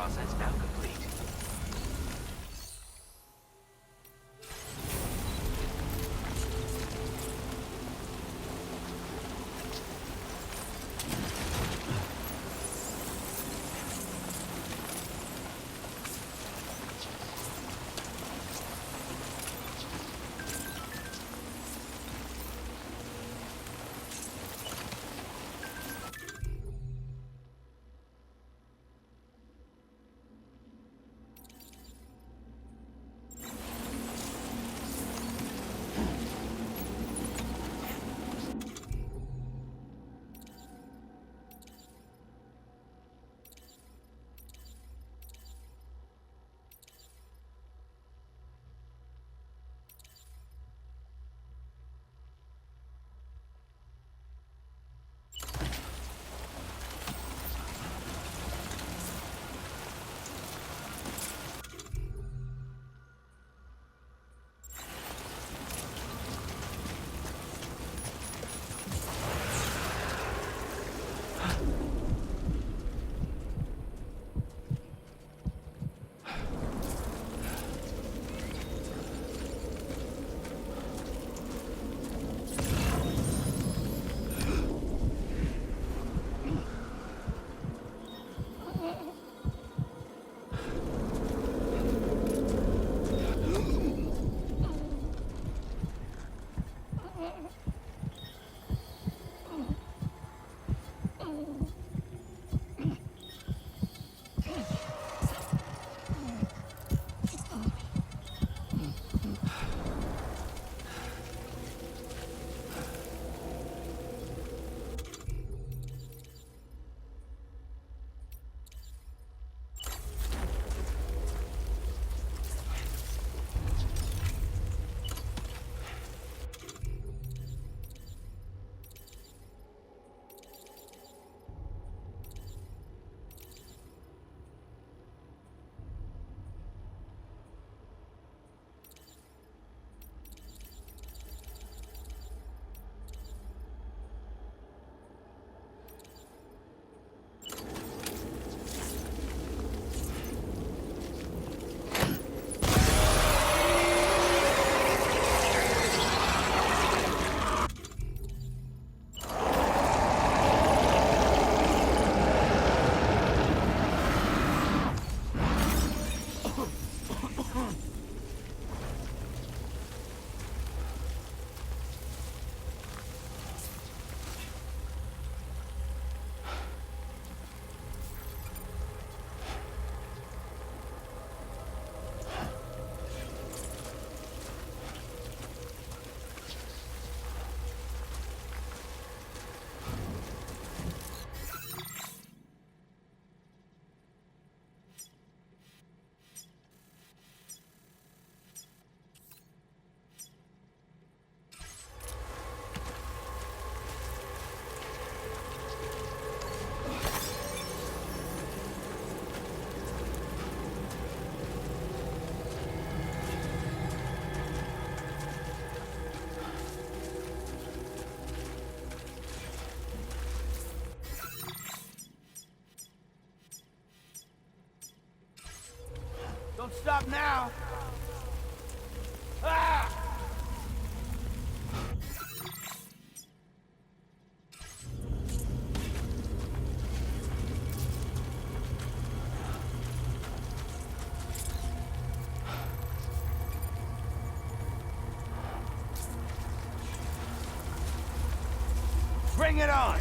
process now complete. Don't stop now! Ah! Bring it on!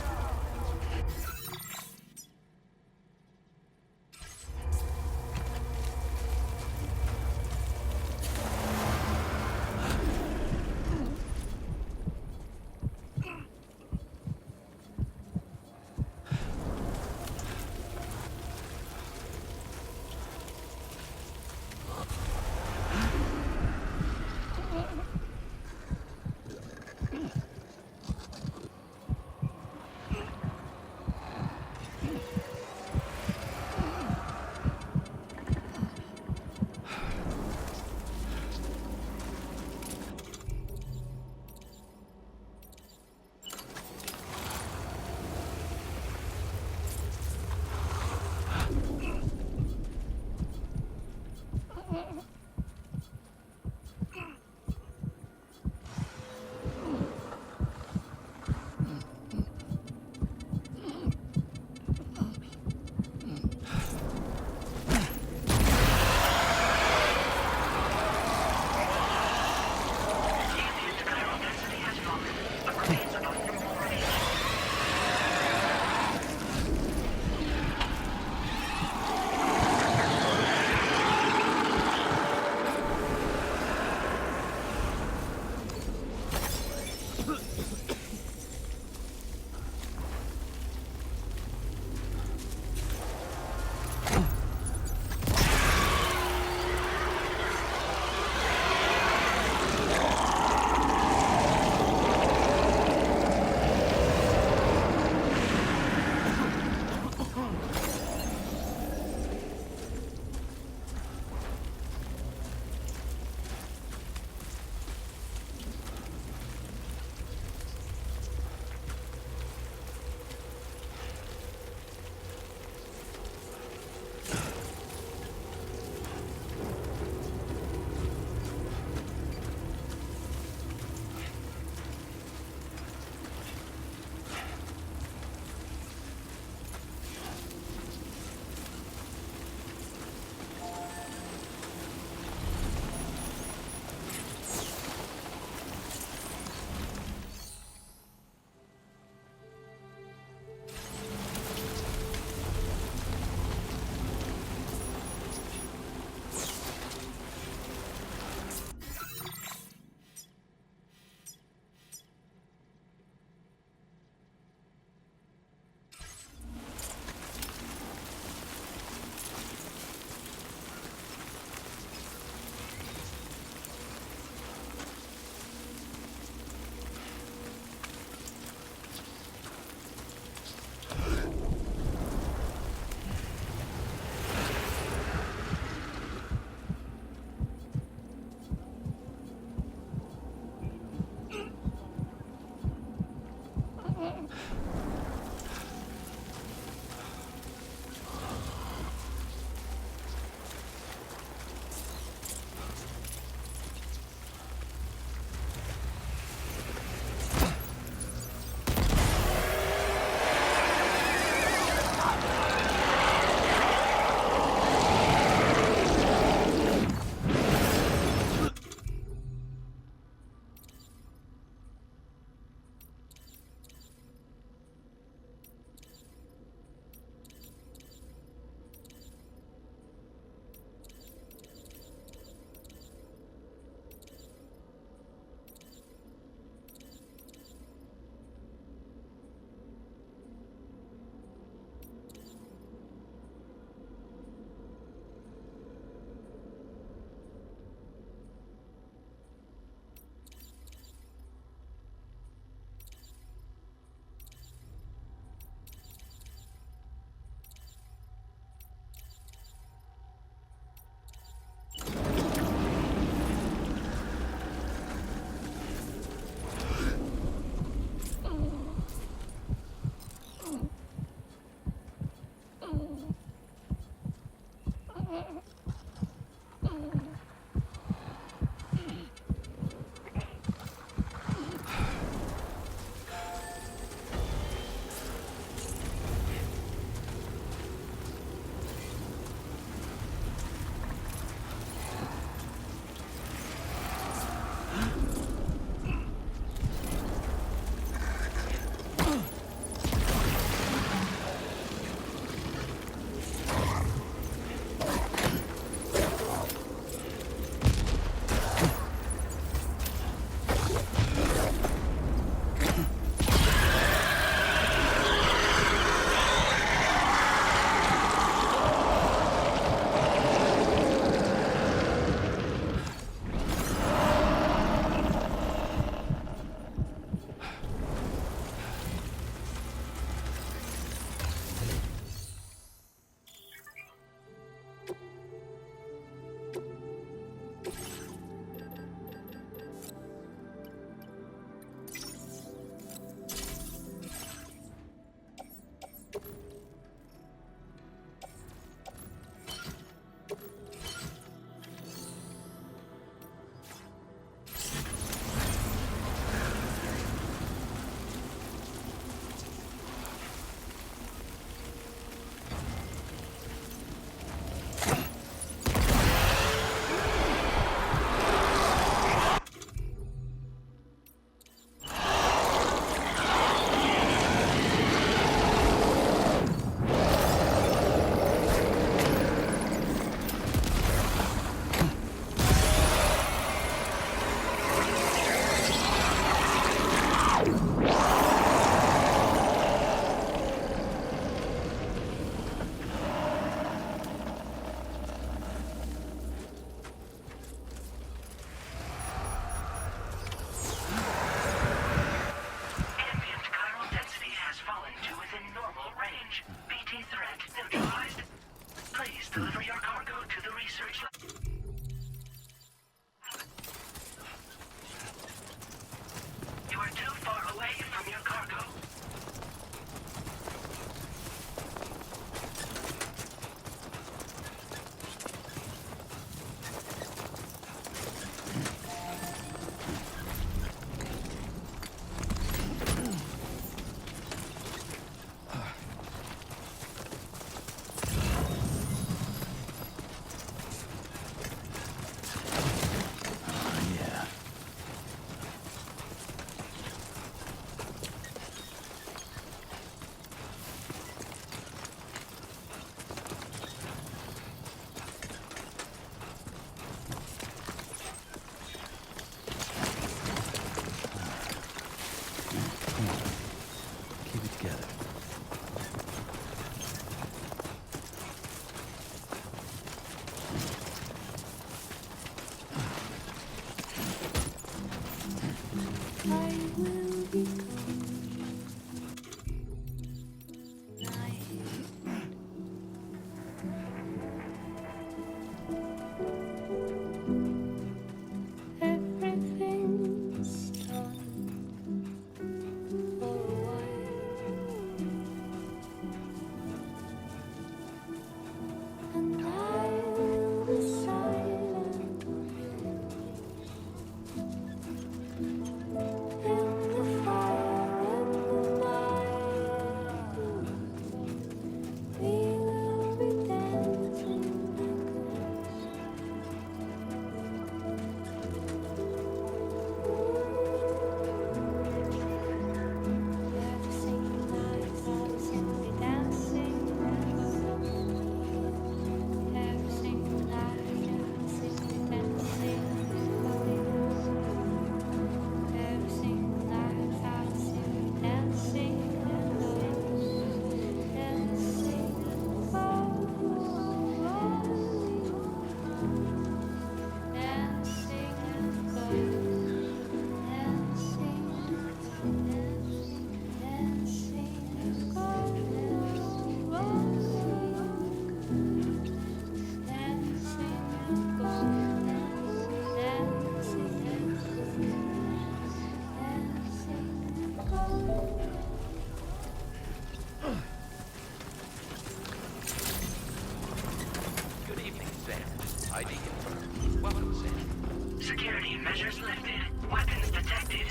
ID confirmed. Welcome, Sam. Security measures lifted. Weapons detected.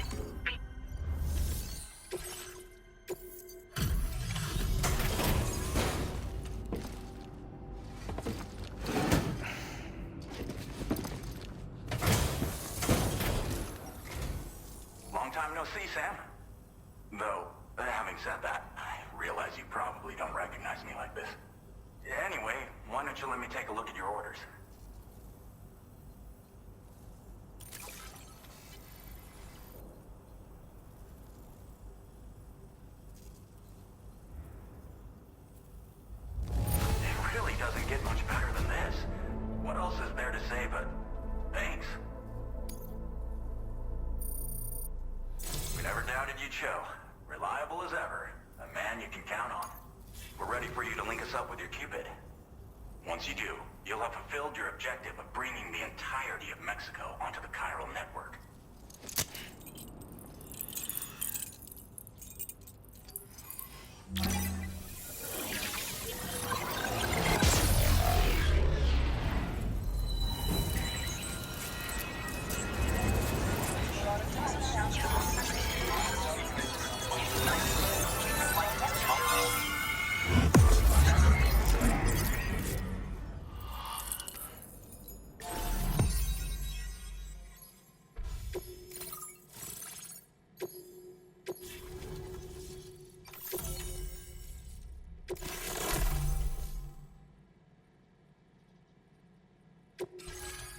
Long time no see, Sam. Though, having said that, I realize you probably don't recognize me like this. Anyway, why don't you let me take a look at your orders? It really doesn't get much better than this. What else is there to say but thanks? We never doubted you'd show. Reliable as ever. A man you can count on. We're ready for you to link us up with your Cupid. Once you do, you'll have fulfilled your objective of bringing the entirety of Mexico onto the chiral network.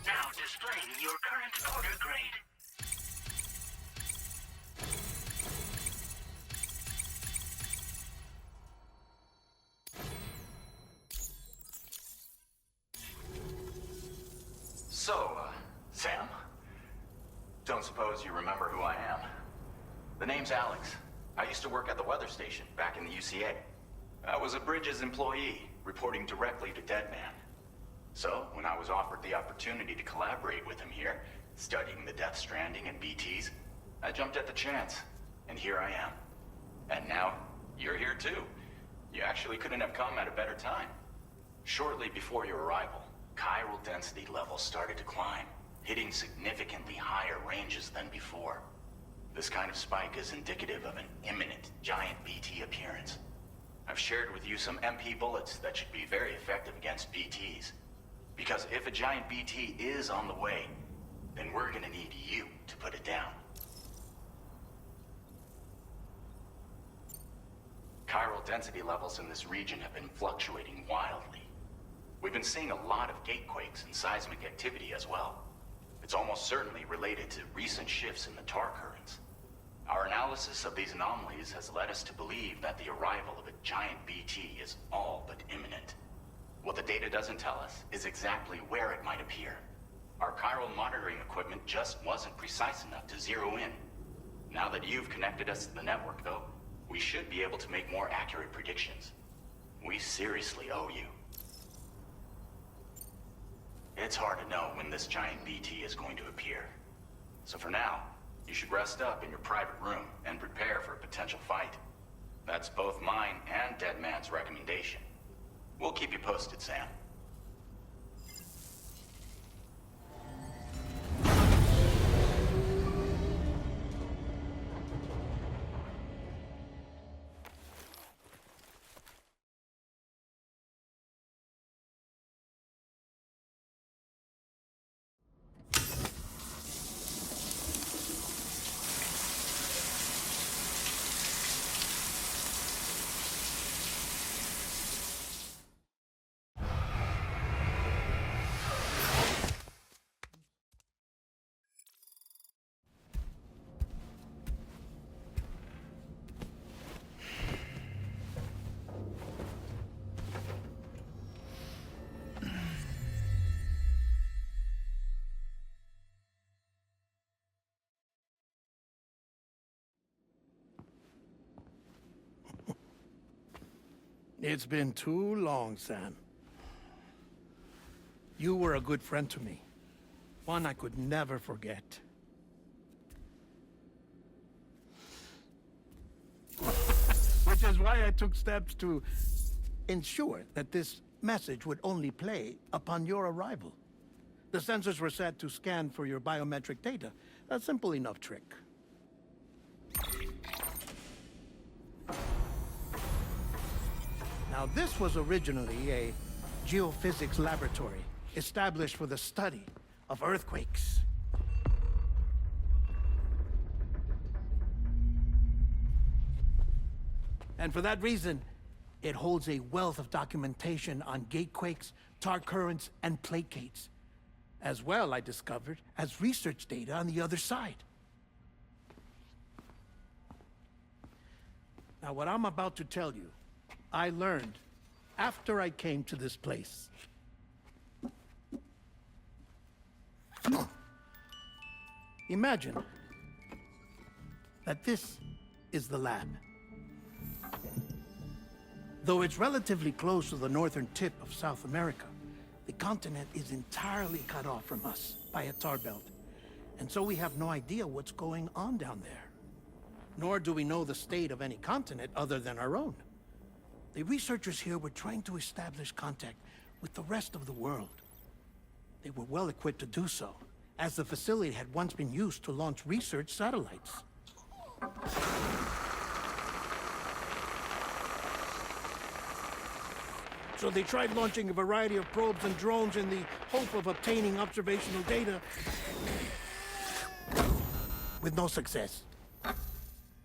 Now displaying your current order grade. So, Sam? Don't suppose you remember who I am? The name's Alex. I used to work at the weather station back in the UCA. I was a Bridges employee, reporting directly to Deadman. So, when I was offered the opportunity to collaborate with him here, studying the Death Stranding and BTs, I jumped at the chance. And here I am. And now, you're here too. You actually couldn't have come at a better time. Shortly before your arrival, chiral density levels started to climb, hitting significantly higher ranges than before. This kind of spike is indicative of an imminent giant BT appearance. I've shared with you some MP bullets that should be very effective against BTs. Because if a giant BT is on the way, then we're gonna need you to put it down. Chiral density levels in this region have been fluctuating wildly. We've been seeing a lot of gatequakes and seismic activity as well. It's almost certainly related to recent shifts in the tar currents. Our analysis of these anomalies has led us to believe that the arrival of a giant BT is all but imminent. What the data doesn't tell us is exactly where it might appear. Our chiral monitoring equipment just wasn't precise enough to zero in. Now that you've connected us to the network, though, we should be able to make more accurate predictions. We seriously owe you. It's hard to know when this giant BT is going to appear. So for now, you should rest up in your private room and prepare for a potential fight. That's both mine and Deadman's recommendation. We'll keep you posted, Sam. It's been too long, Sam. You were a good friend to me. One I could never forget. Which is why I took steps to ensure that this message would only play upon your arrival. The sensors were set to scan for your biometric data. A simple enough trick. Now, this was originally a geophysics laboratory established for the study of earthquakes. And for that reason, it holds a wealth of documentation on gatequakes, tar currents, and plate gates. As well, I discovered, as research data on the other side. Now, what I'm about to tell you, I learned after I came to this place. Imagine that this is the lab. Though it's relatively close to the northern tip of South America, the continent is entirely cut off from us by a tar belt. And so we have no idea what's going on down there. Nor do we know the state of any continent other than our own. The researchers here were trying to establish contact with the rest of the world. They were well equipped to do so, as the facility had once been used to launch research satellites. So they tried launching a variety of probes and drones in the hope of obtaining observational data, with no success.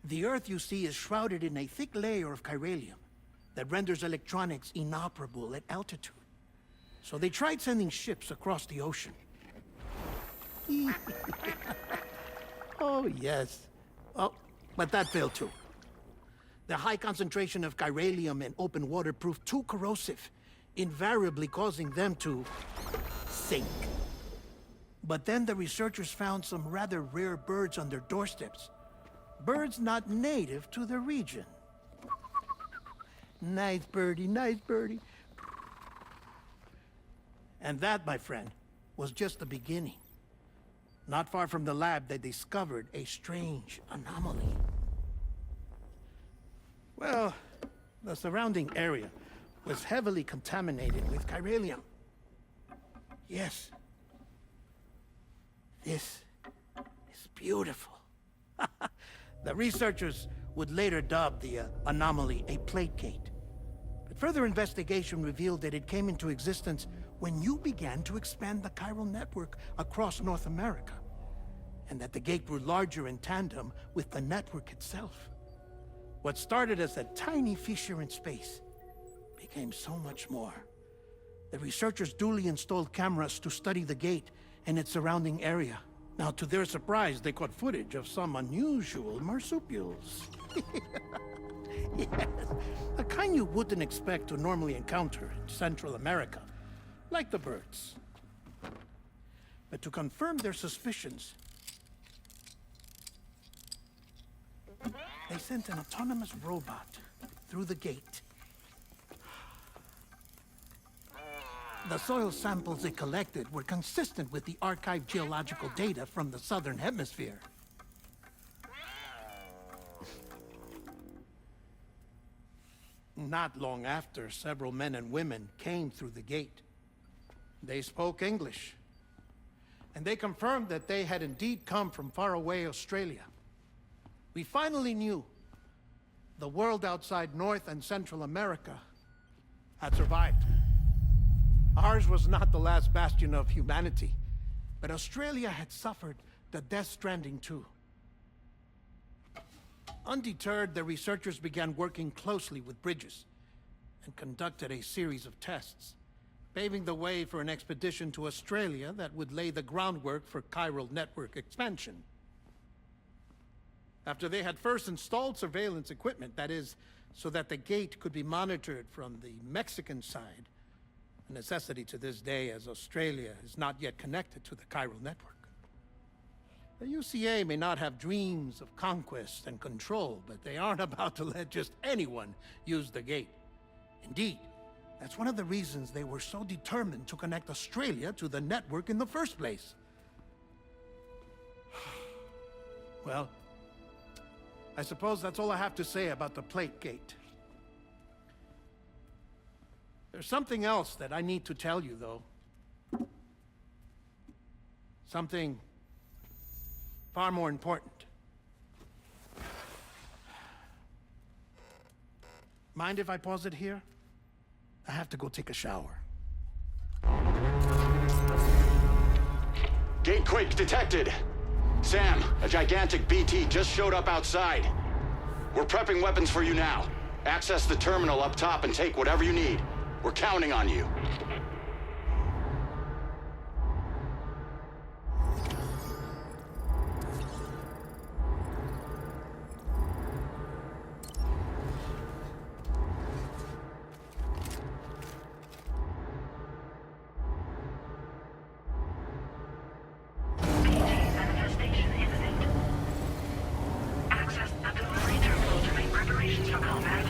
The Earth, you see, is shrouded in a thick layer of chiralium that renders electronics inoperable at altitude. So they tried sending ships across the ocean. Oh, yes. Oh, but that failed too. The high concentration of chiralium in open water proved too corrosive, invariably causing them to sink. But then the researchers found some rather rare birds on their doorsteps. Birds not native to the region. Nice birdie, nice birdie. And that, my friend, was just the beginning. Not far from the lab, they discovered a strange anomaly. Well, the surrounding area was heavily contaminated with chiralium. Yes. This is beautiful. The researchers would later dub the anomaly a plate gate. But further investigation revealed that it came into existence when you began to expand the chiral network across North America, and that the gate grew larger in tandem with the network itself. What started as a tiny fissure in space became so much more. The researchers duly installed cameras to study the gate and its surrounding area. Now, to their surprise, they caught footage of some unusual marsupials. Yes, a kind you wouldn't expect to normally encounter in Central America, like the birds. But to confirm their suspicions, they sent an autonomous robot through the gate. The soil samples it collected were consistent with the archived geological data from the southern hemisphere. Not long after, several men and women came through the gate. They spoke English, and they confirmed that they had indeed come from faraway Australia. We finally knew the world outside North and Central America had survived. Ours was not the last bastion of humanity, but Australia had suffered the Death Stranding too. Undeterred, the researchers began working closely with Bridges and conducted a series of tests, paving the way for an expedition to Australia that would lay the groundwork for chiral network expansion. After they had first installed surveillance equipment, that is, so that the gate could be monitored from the Mexican side, a necessity to this day as Australia is not yet connected to the chiral network. The UCA may not have dreams of conquest and control, but they aren't about to let just anyone use the gate. Indeed, that's one of the reasons they were so determined to connect Australia to the network in the first place. Well, I suppose that's all I have to say about the plate gate. There's something else that I need to tell you, though. Something far more important. Mind if I pause it here? I have to go take a shower. Gatequake detected. Sam, a gigantic BT just showed up outside. We're prepping weapons for you now. Access the terminal up top and take whatever you need. We're counting on you. Manifestation imminent. Access the delivery terminal to make preparations for combat.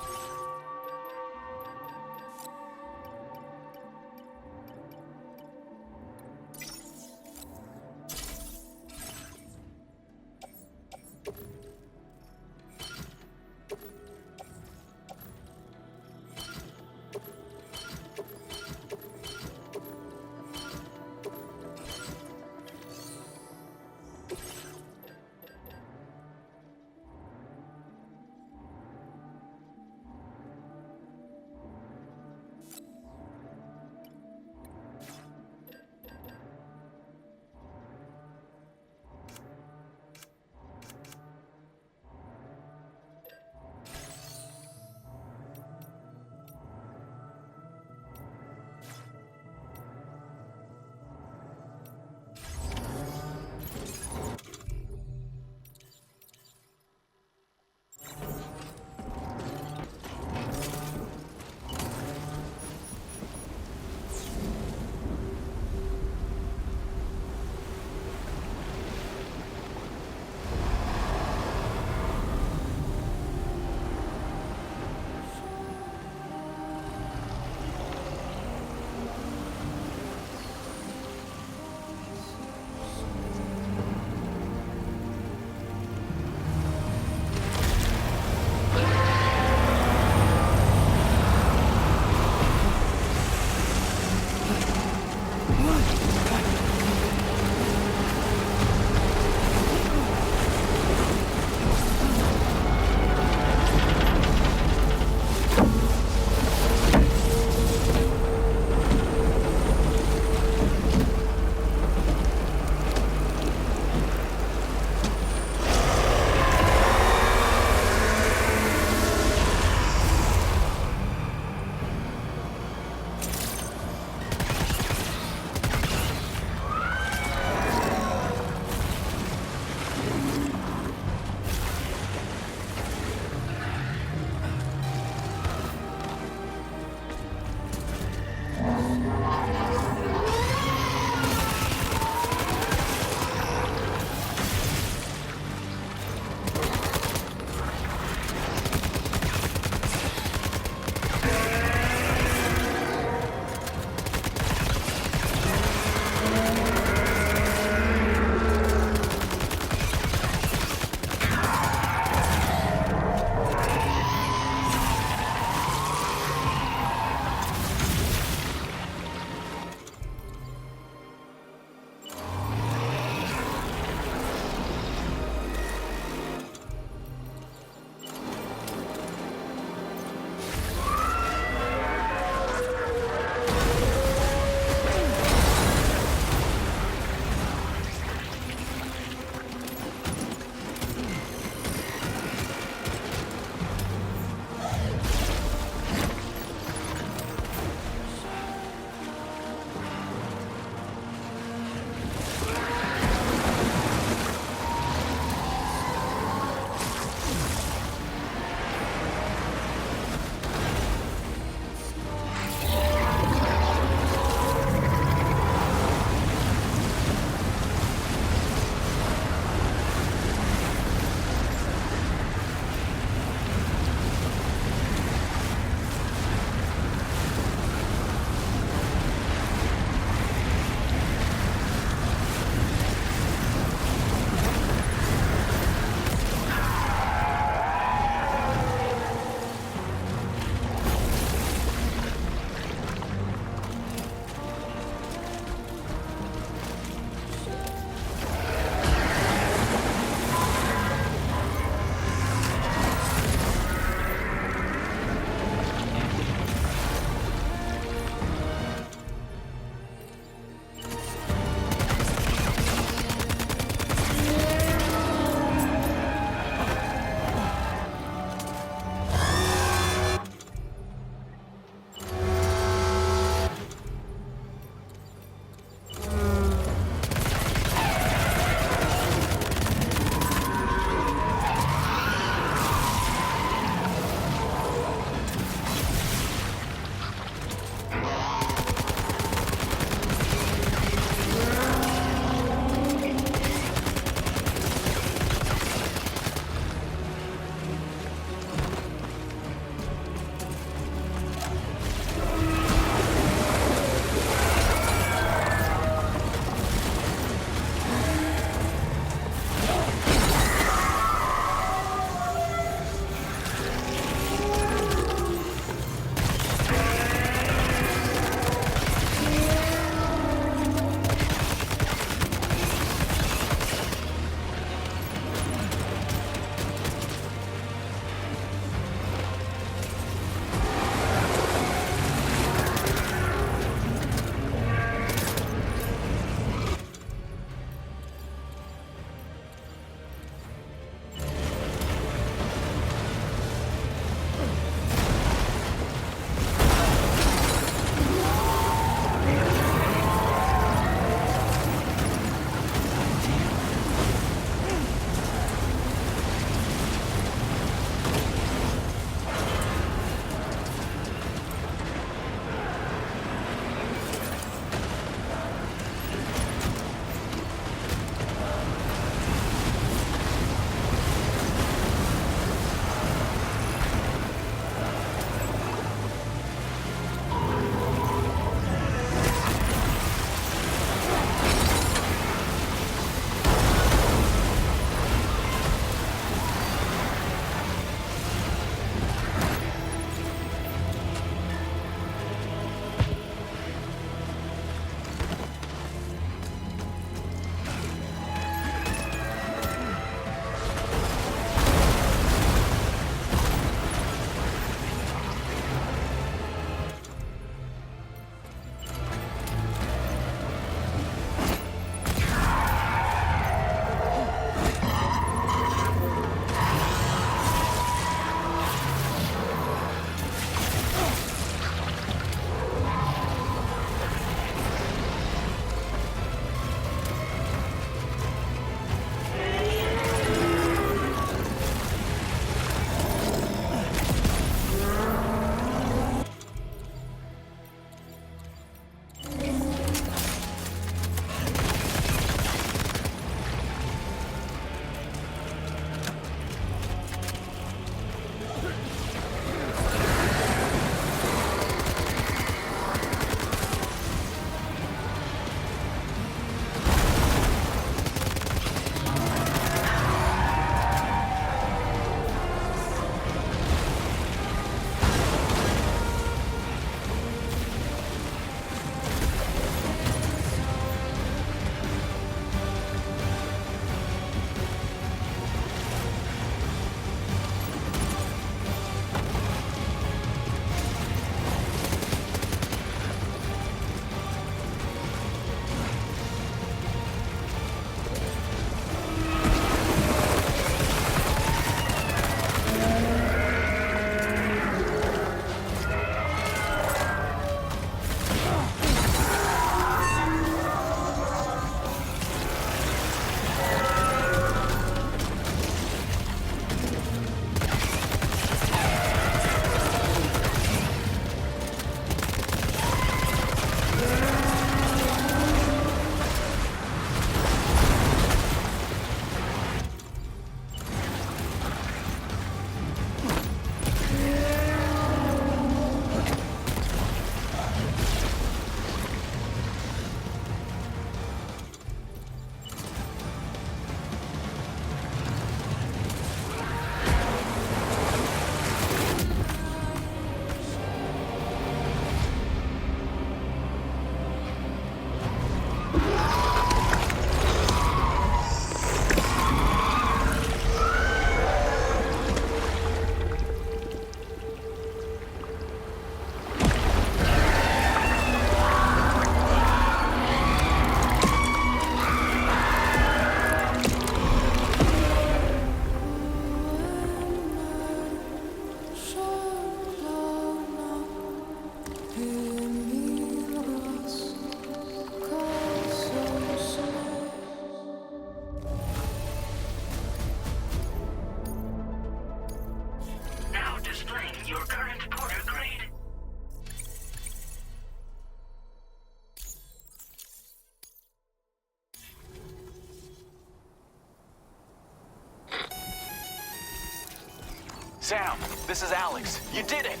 Sam, this is Alex. You did it!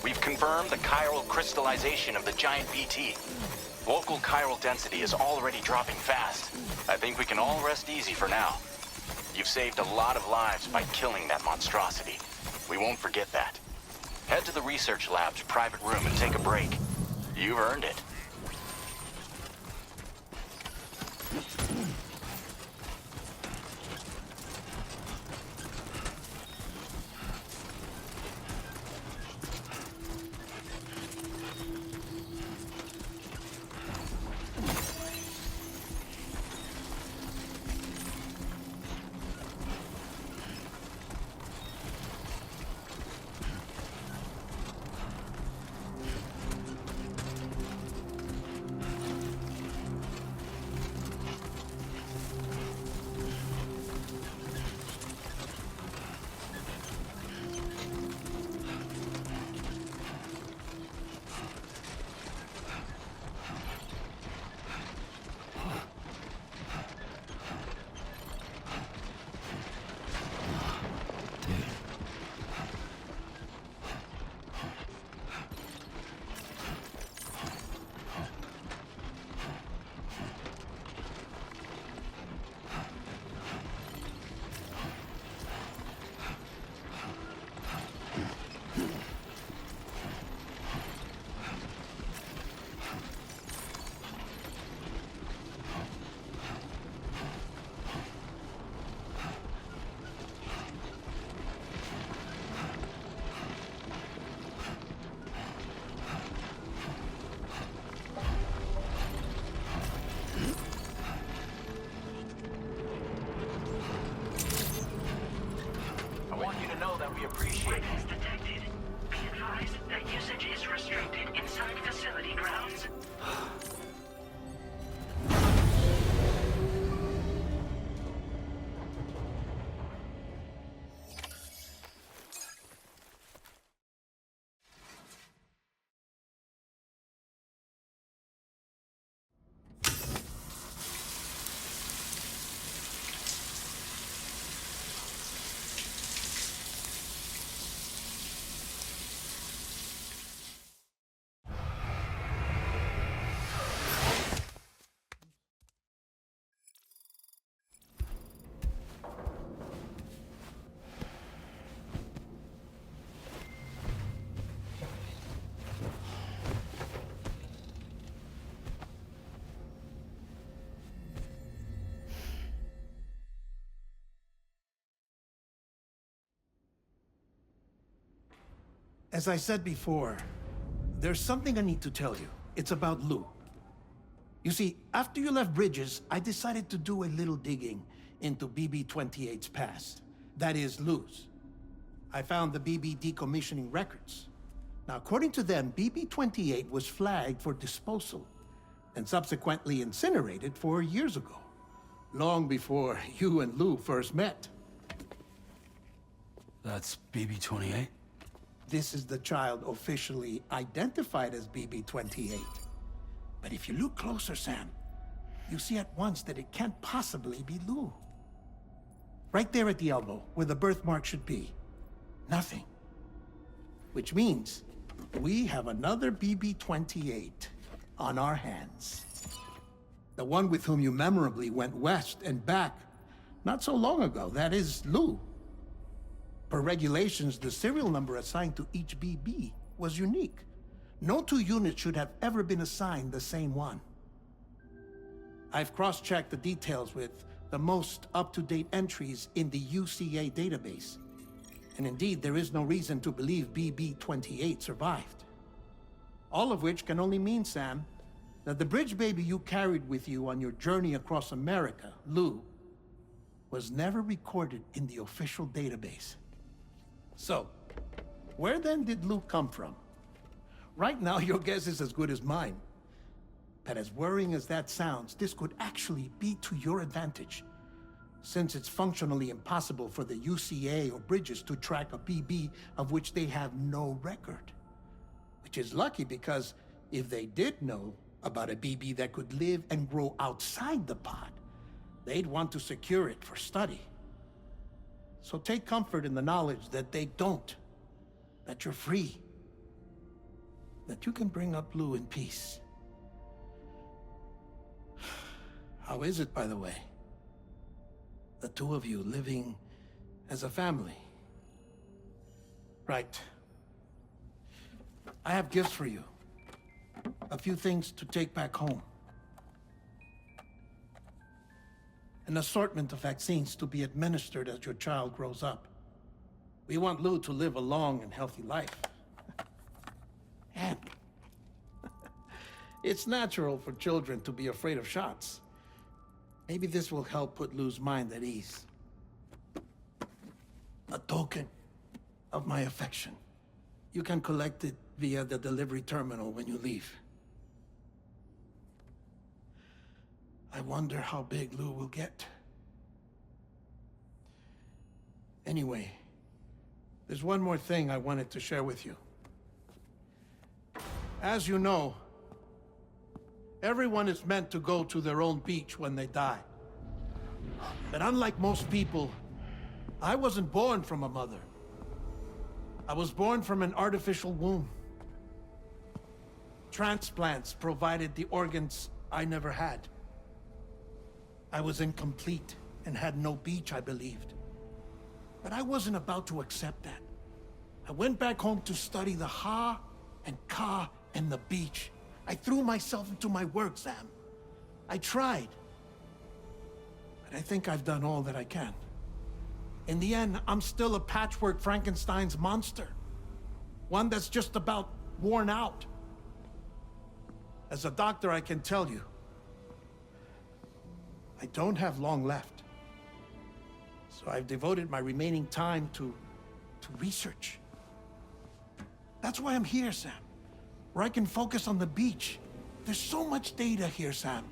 We've confirmed the chiral crystallization of the giant BT. Local chiral density is already dropping fast. I think we can all rest easy for now. You've saved a lot of lives by killing that monstrosity. We won't forget that. Head to the research lab's private room and take a break. You've earned it. We appreciate it. Weapons detected. Be advised that usage is restricted inside facility grounds. As I said before, there's something I need to tell you. It's about Lou. You see, after you left Bridges, I decided to do a little digging into BB-28's past. That is, Lou's. I found the BB decommissioning records. Now, according to them, BB-28 was flagged for disposal and subsequently incinerated 4 years ago, long before you and Lou first met. That's BB-28? This is the child officially identified as BB-28. But if you look closer, Sam, you see at once that it can't possibly be Lou. Right there at the elbow, where the birthmark should be. Nothing. Which means we have another BB-28 on our hands. The one with whom you memorably went west and back not so long ago, that is Lou. Per regulations, the serial number assigned to each BB was unique. No two units should have ever been assigned the same one. I've cross-checked the details with the most up-to-date entries in the UCA database. And indeed, there is no reason to believe BB-28 survived. All of which can only mean, Sam, that the bridge baby you carried with you on your journey across America, Lou, was never recorded in the official database. So, where then did Lou come from? Right now, your guess is as good as mine. But as worrying as that sounds, this could actually be to your advantage, since it's functionally impossible for the UCA or Bridges to track a BB of which they have no record. Which is lucky, because if they did know about a BB that could live and grow outside the pod, they'd want to secure it for study. So take comfort in the knowledge that they don't. That you're free. That you can bring up Lou in peace. How is it, by the way? The two of you living as a family. Right. I have gifts for you. A few things to take back home. An assortment of vaccines to be administered as your child grows up. We want Lou to live a long and healthy life. And it's natural for children to be afraid of shots. Maybe this will help put Lou's mind at ease. A token of my affection. You can collect it via the delivery terminal when you leave. I wonder how big Lou will get. Anyway, there's one more thing I wanted to share with you. As you know, everyone is meant to go to their own beach when they die. But unlike most people, I wasn't born from a mother. I was born from an artificial womb. Transplants provided the organs I never had. I was incomplete and had no beach, I believed. But I wasn't about to accept that. I went back home to study the Ha and Ka and the beach. I threw myself into my work, Sam. I tried. But I think I've done all that I can. In the end, I'm still a patchwork Frankenstein's monster. One that's just about worn out. As a doctor, I can tell you, I don't have long left. So I've devoted my remaining time to research. That's why I'm here, Sam. Where I can focus on the beach. There's so much data here, Sam.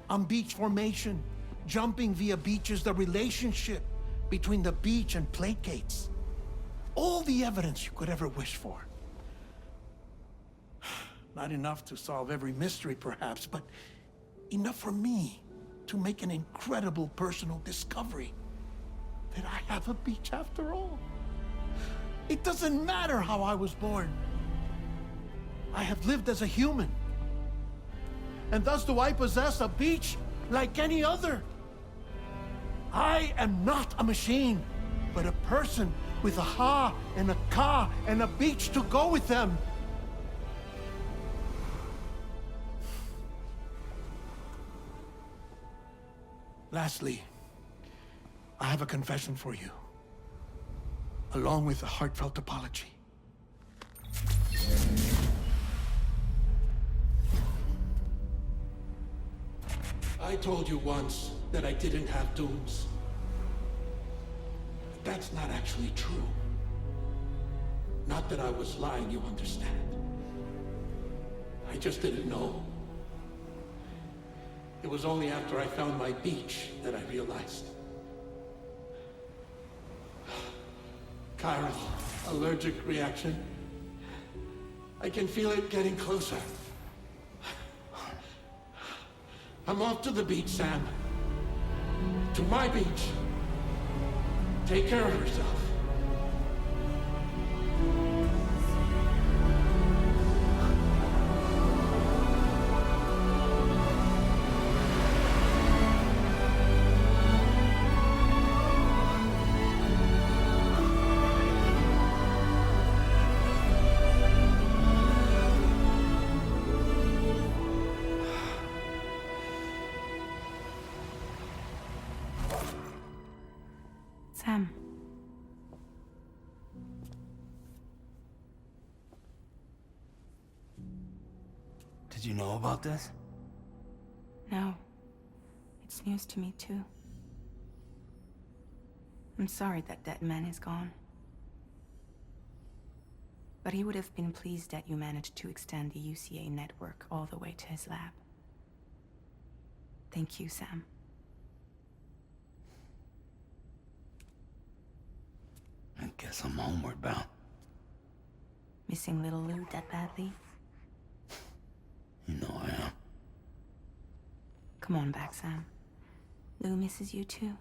On beach formation, jumping via beaches, the relationship between the beach and placates. All the evidence you could ever wish for. Not enough to solve every mystery, perhaps, but enough for me to make an incredible personal discovery. That I have a beach after all. It doesn't matter how I was born. I have lived as a human. And thus do I possess a beach like any other. I am not a machine, but a person with a Ha and a Ka and a beach to go with them. Lastly, I have a confession for you, along with a heartfelt apology. I told you once that I didn't have dooms. But that's not actually true. Not that I was lying, you understand. I just didn't know. It was only after I found my beach that I realized. Chiral allergic reaction. I can feel it getting closer. I'm off to the beach, Sam. To my beach. Take care of yourself. Sam. Did you know about this? No. It's news to me, too. I'm sorry that man is gone. But he would have been pleased that you managed to extend the UCA network all the way to his lab. Thank you, Sam. I guess I'm homeward bound. Missing little Lou that badly? You know I am. Come on back, Sam. Lou misses you too.